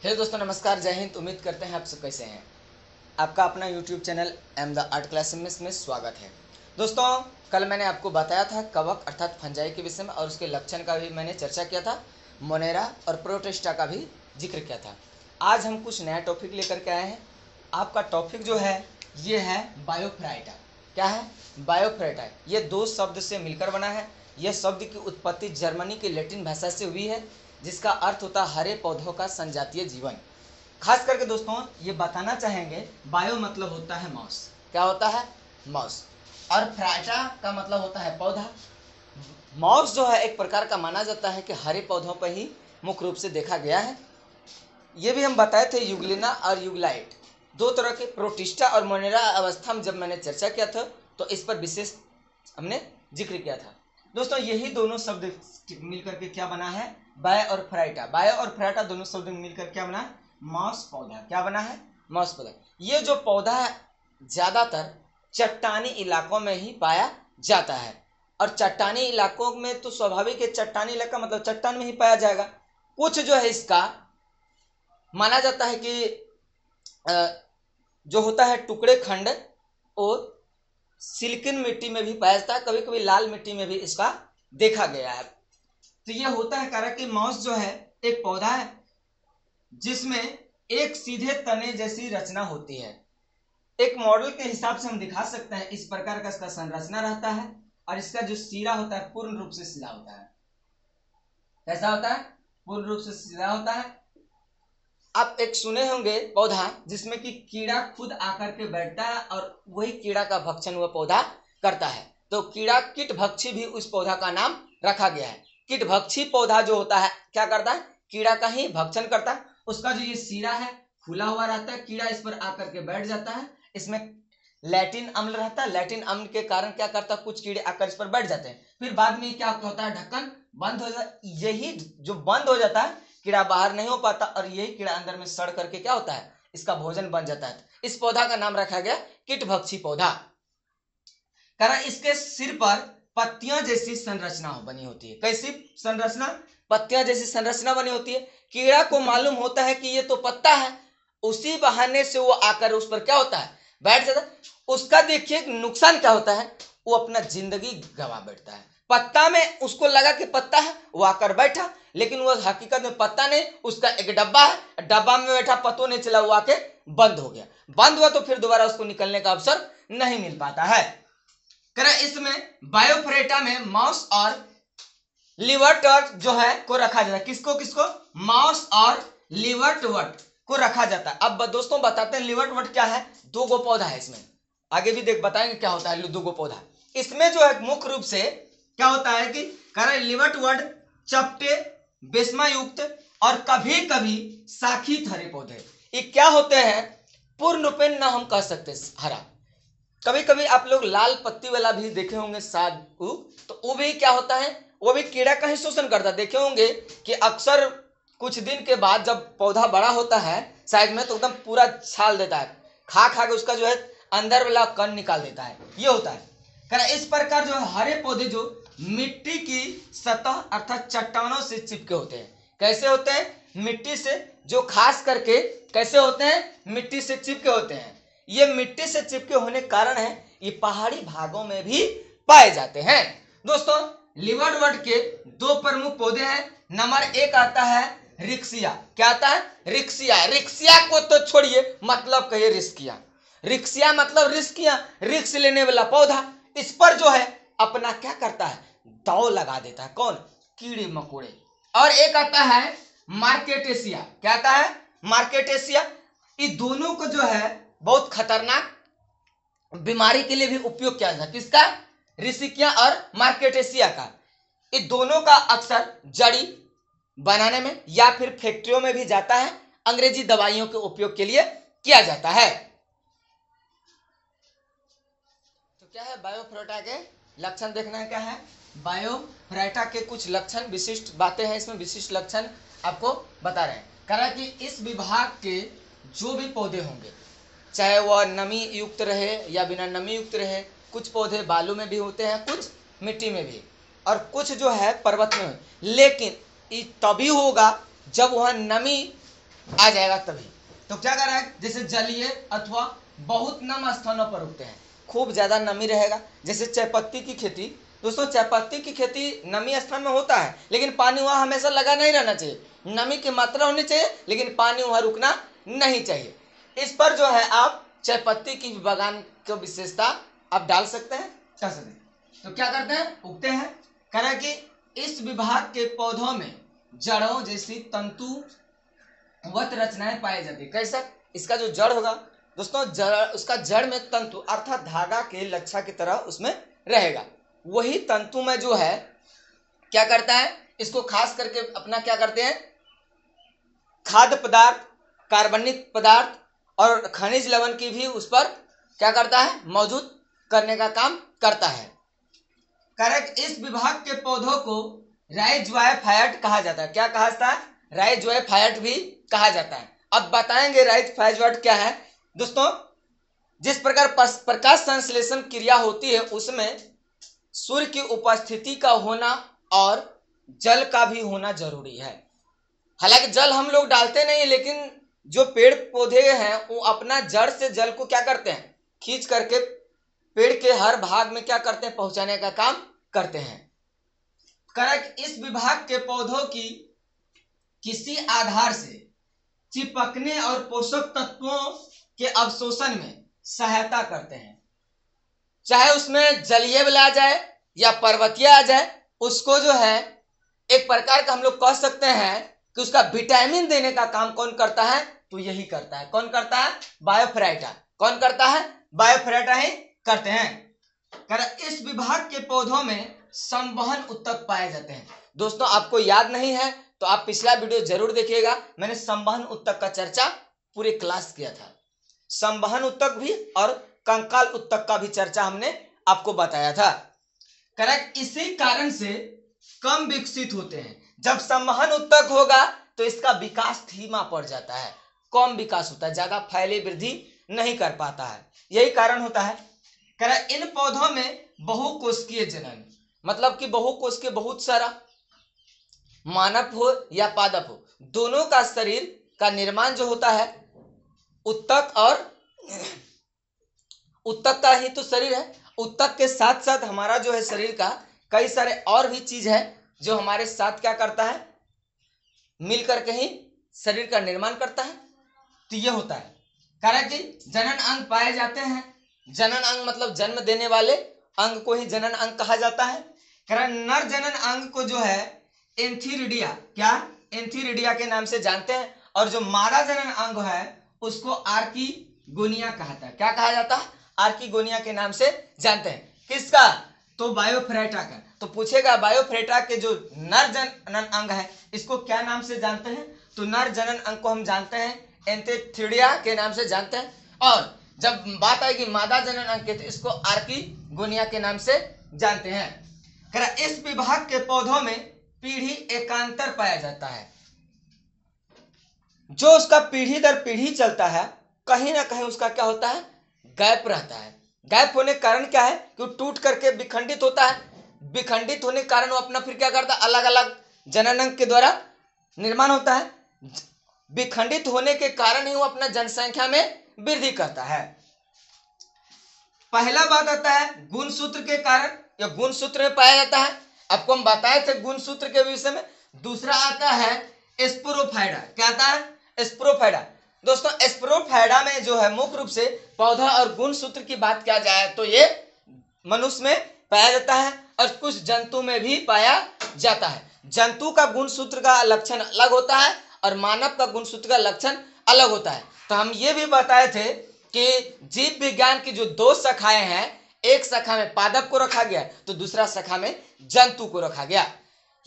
Hello दोस्तों, नमस्कार, जय हिंद। उम्मीद करते हैं आप सब कैसे हैं। आपका अपना YouTube channel am the art classes में स्वागत है। दोस्तों, कल मैंने आपको बताया था कवक अर्थात फंजाई के विषय में और उसके लक्षण का भी मैंने चर्चा किया था। मोनेरा और प्रोटेस्टा का भी जिक्र किया था। आज हम कुछ नया टॉपिक लेकर के आए हैं। आपका टॉपिक जो है ये है बायोफ्राइटा। क्या है? बायोफ्राइटा। ये दो शब्द से मिलकर बना है। यह शब्द की उत्पत्ति जर्मनी की लैटिन भाषा से हुई है, जिसका अर्थ होता है हरे पौधों का संजातीय जीवन। खास करके दोस्तों ये बताना चाहेंगे, बायो मतलब होता है माउस। क्या होता है? माउस। और फ्राइटा का मतलब होता है पौधा। माउस जो है एक प्रकार का माना जाता है कि हरे पौधों पर ही मुख्य रूप से देखा गया है। ये भी हम बताए थे यूग्लिना और यूग्लाइट, दो तरह के प्रोटिस्टा और मोनेरा अवस्था में जब मैंने चर्चा किया था तो इस पर विशेष हमने जिक्र किया था। दोस्तों यही दोनों शब्द मिलकर के क्या बना है? बायो और फ्राइटा। बायो और फ्राइटा दोनों शब्द मिलकर क्या बना है? माउस पौधा। क्या बना है? माउस पौधा। ये जो पौधा है ज्यादातर चट्टानी इलाकों में ही पाया जाता है। और चट्टानी इलाकों में तो स्वाभाविक है, चट्टानी इलाका मतलब चट्टान में ही पाया जाएगा। कुछ जो है इसका माना जाता है कि जो होता है टुकड़े खंड और सिलिकन मिट्टी में भी पाया जाता है, कभी कभी लाल मिट्टी में भी इसका देखा गया है। तो यह होता है कारण कि माउस जो है एक पौधा है जिसमें एक सीधे तने जैसी रचना होती है। एक मॉडल के हिसाब से हम दिखा सकते हैं, इस प्रकार का इसका संरचना रहता है और इसका जो सिरा होता है पूर्ण रूप से सीधा होता है। कैसा होता है? पूर्ण रूप से सीधा होता है। आप एक सुने होंगे पौधा जिसमें कि कीड़ा खुद आकर के बैठता है और वही कीड़ा का भक्षण वह पौधा करता है। तो कीड़ा कीटभक्षी भी उस पौधा का नाम रखा गया है। कीटभक्षी पौधा जो होता है क्या करता है? कीड़ा का ही भक्षण करता है। उसका जो ये सिरा है खुला हुआ रहता है, कीड़ा इस पर आकर के बैठ जाता है। इसमें लैटिन अम्ल रहता है। लैटिन अम्ल के कारण क्या करता है? कुछ कीड़े आकर इस पर बैठ जाते हैं। फिर बाद में क्या होता है? ढक्कन बंद हो जाता। यही जो बंद हो जाता है, कीड़ा बाहर नहीं हो पाता और यही कीड़ा अंदर में सड़ करके क्या होता है? इसका भोजन बन जाता है। इस पौधा का नाम रखा गया कीटभक्षी पौधा। कारण इसके सिर पर पत्तियां जैसी संरचना बनी होती है। कैसी संरचना? पत्तियां जैसी संरचना बनी होती है। कीड़ा को मालूम होता है कि ये तो पत्ता है, उसी बहाने से वो आकर उस पर क्या होता है? बैठ जाता है। उसका देखिए नुकसान क्या होता है? वो अपना जिंदगी गंवा बैठता है। पत्ता में उसको लगा कि पत्ता है, वो आकर बैठा, लेकिन वो हकीकत में पत्ता नहीं, उसका एक डब्बा है। डब्बा में बैठा, पतो नहीं चला, वो आके बंद हो गया। बंद हुआ तो फिर दोबारा उसको निकलने का अवसर नहीं मिल पाता है। इसमें बायोफ्रेटा में माउस और लिवर्टवर्ट जो है को रखा जाता है। किसको किसको? माउस और लिवर्टवर्ट को रखा जाता है। अब दोस्तों बताते हैं लिवर्टवर्ट क्या है। दो गो पौधा है इसमें, आगे भी देख बताएंगे क्या होता है दो गो पौधा। इसमें जो है मुख्य रूप से क्या होता है कि कारण लिवर्टवर्ट चपटे बेसमा युक्त और कभी कभी शाखी हरे पौधे। ये क्या होते हैं? पूर्ण रूपेण ना हम कह सकते हरा। कभी कभी आप लोग लाल पत्ती वाला भी देखे होंगे साग, तो वो भी क्या होता है? वो भी कीड़ा का ही शोषण करता है। देखे होंगे कि अक्सर कुछ दिन के बाद जब पौधा बड़ा होता है साइज में, तो एकदम पूरा छाल देता है, खा खा के उसका जो है अंदर वाला कण निकाल देता है। ये होता है। कारण इस प्रकार जो है हरे पौधे जो मिट्टी की सतह अर्थात चट्टानों से चिपके होते हैं। कैसे होते हैं? मिट्टी से, जो खास करके कैसे होते हैं? मिट्टी से चिपके होते हैं। ये मिट्टी से चिपके होने के कारण है ये पहाड़ी भागों में भी पाए जाते हैं। दोस्तों लिवर्टवर्ट के दो प्रमुख पौधे हैं। नंबर एक आता है रिक्सिया। क्या आता है? रिक्सिया। रिक्सिया को तो छोड़िए, मतलब कहिए रिस्किया। रिक्सिया मतलब रिस्किया, रिक्स लेने वाला पौधा। इस पर जो है अपना क्या करता है? दाव लगा देता है। कौन? कीड़े मकोड़े। और एक आता है मार्केटेसिया। क्या आता है? मार्केटेसिया। ये दोनों को जो है बहुत खतरनाक बीमारी के लिए भी उपयोग किया जाता है। किसका? रिसिकिया और मार्केटेसिया का। ये दोनों का अक्सर जड़ी बनाने में या फिर फैक्ट्रियों में भी जाता है, अंग्रेजी दवाइयों के उपयोग के लिए किया जाता है। तो क्या है? बायोफ्रेटा के लक्षण देखना है। क्या है? बायोफ्रेटा के कुछ लक्षण, विशिष्ट बातें हैं इसमें, विशिष्ट लक्षण आपको बता रहे हैं। कारण कि इस विभाग के जो भी पौधे होंगे, चाहे वह नमी युक्त रहे या बिना नमी युक्त रहे, कुछ पौधे बालू में भी होते हैं, कुछ मिट्टी में भी, और कुछ जो है पर्वत में, लेकिन ये तभी होगा जब वह नमी आ जाएगा तभी। तो क्या कर रहा है, जैसे जलीय अथवा बहुत नम स्थानों पर उगते हैं, खूब ज्यादा नमी रहेगा। जैसे चायपत्ती की खेती, दोस्तों चायपत्ती की खेती नमी स्थान में होता है, लेकिन पानी वहां हमेशा लगा नहीं रहना चाहिए, नमी की मात्रा होनी चाहिए, लेकिन पानी वहां रुकना नहीं चाहिए। इस पर जो है आप चायपत्ती की बागान की विशेषता आप डाल सकते हैं, कर सकते हैं। तो क्या करते हैं, उगते हैं। कह रहा है कि इस विभाग के पौधों में जड़ों जैसी तंतुवत रचनाएं पाई जाती है। कैसा, इसका जो जड़ होगा दोस्तों, जड़, उसका जड़ में तंतु अर्थात धागा के लच्छा की तरह उसमें रहेगा। वही तंतु में जो है क्या करता है, इसको खास करके अपना क्या करते हैं, खाद्य पदार्थ, कार्बनिक पदार्थ और खनिज लवण की भी उस पर क्या करता है, मौजूद करने का काम करता है। करेक्ट। इस विभाग के पौधों को राइजोफाइट कहा जाता है। क्या कहा जाता है, राइजोफाइट भी कहा जाता है। अब बताएंगे राइजोफाइट क्या है। दोस्तों जिस प्रकार प्रकाश संश्लेषण क्रिया होती है उसमें सूर्य की उपस्थिति का होना और जल का भी होना जरूरी है। हालांकि जल हम लोग डालते नहीं, लेकिन जो पेड़ पौधे हैं वो अपना जड़ से जल को क्या करते हैं, खींच करके पेड़ के हर भाग में क्या करते हैं, पहुंचाने का काम करते हैं। करेक्ट। इस विभाग के पौधों की किसी आधार से चिपकने और पोषक तत्वों के अवशोषण में सहायता करते हैं। चाहे उसमें जलीय बल आ जाए या पर्वतीय आ जाए, उसको जो है एक प्रकार का हम लोग कह सकते हैं कि उसका विटामिन देने का काम कौन करता है, तो यही करता है। कौन करता है, बायोफाइटा। कौन करता है, बायोफाइटा ही करते हैं। इस विभाग के पौधों में संवहन उत्तक पाए जाते हैं। दोस्तों आपको याद नहीं है तो आप पिछला वीडियो जरूर देखिएगा, मैंने संवहन उत्तक का चर्चा पूरे क्लास किया था। संवहन उत्तक भी और कंकाल उत्तक का भी चर्चा हमने आपको बताया था। करेक्ट। इसी कारण से कम विकसित होते हैं। जब संवहन उत्तक होगा तो इसका विकास धीमा पड़ जाता है, कम विकास होता है, ज्यादा फैले वृद्धि नहीं कर पाता है। यही कारण होता है। करेक्ट। इन पौधों में बहुकोशिकीय जनन, मतलब कि बहुकोश के बहुत सारा, मानव हो या पादप हो, दोनों का शरीर का निर्माण जो होता है, उत्तक और उत्तक का ही तो शरीर है। उत्तक के साथ साथ हमारा जो है शरीर का कई सारे और भी चीज है जो हमारे साथ क्या करता है, मिलकर के ही शरीर का निर्माण करता है। तो ये होता है। कारण कि जनन अंग पाए जाते हैं। जनन अंग मतलब जन्म देने वाले अंग को ही जनन अंग कहा जाता है। कारण नर जनन अंग को जो है एंथीरिडिया, क्या, एंथीरिडिया के नाम से जानते हैं, और जो मादा जनन अंग है उसको आर्कीगोनिया कहता है। क्या कहा जाता है, आर्कीगोनिया के नाम से जानते हैं। किसका, तो बायोफाइटा का। तो पूछेगा बायोफाइटा के जो नर जनन अंग है इसको क्या नाम से जानते हैं, तो नर जनन अंग को हम जानते हैं एंथीरिडिया के नाम से जानते हैं। और जब बात आएगी मादा जनन अंग के तो इसको आर्कीगोनिया के नाम से जानते हैं। इस विभाग के पौधों में पीढ़ी एकांतर पाया जाता है। जो उसका पीढ़ी दर पीढ़ी चलता है, कहीं ना कहीं उसका क्या होता है, गैप रहता है। गैप होने के कारण क्या है कि वो टूट करके विखंडित होता है। विखंडित होने के कारण वो अपना फिर क्या करता है, अलग अलग जनन अंग के द्वारा निर्माण होता है। विखंडित होने के कारण ही वो अपना जनसंख्या में वृद्धि करता है। पहला बात आता है गुणसूत्र के कारण, या गुणसूत्र में पाया जाता है। आपको हम बताए थे गुणसूत्र के विषय में। दूसरा आता है स्पोरोफाइटा। क्या आता है, स्पोरोफाइटा। दोस्तों स्पोरोफाइटा में जो है मुख्य रूप से पौधा और गुणसूत्र की बात किया जाए तो ये मनुष्य में पाया जाता है और कुछ जंतु में भी पाया जाता है। जंतु का गुणसूत्र का लक्षण अलग होता है और मानव का गुणसूत्र का लक्षण अलग होता है। तो हम ये भी बताए थे कि जीव विज्ञान की जो दो शाखाएं हैं, एक शाखा में पादप को रखा गया तो दूसरा शाखा में जंतु को रखा गया।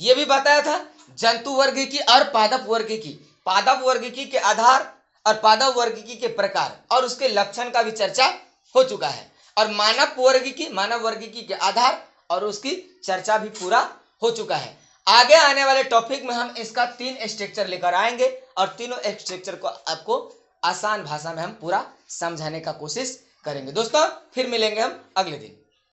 यह भी बताया था जंतु वर्गीकी और पादप वर्गीकी, पादप वर्गीकी के आधार और पादप वर्गीकी के प्रकार और उसके लक्षण का भी चर्चा हो चुका है। और मानव वर्गीकी के आधार और उसकी चर्चा भी पूरा हो चुका है। आगे आने वाले टॉपिक में हम इसका 3 स्ट्रक्चर लेकर आएंगे और तीनों स्ट्रक्चर को आपको आसान भाषा में हम पूरा समझाने का कोशिश करेंगे। दोस्तों फिर मिलेंगे हम अगले दिन।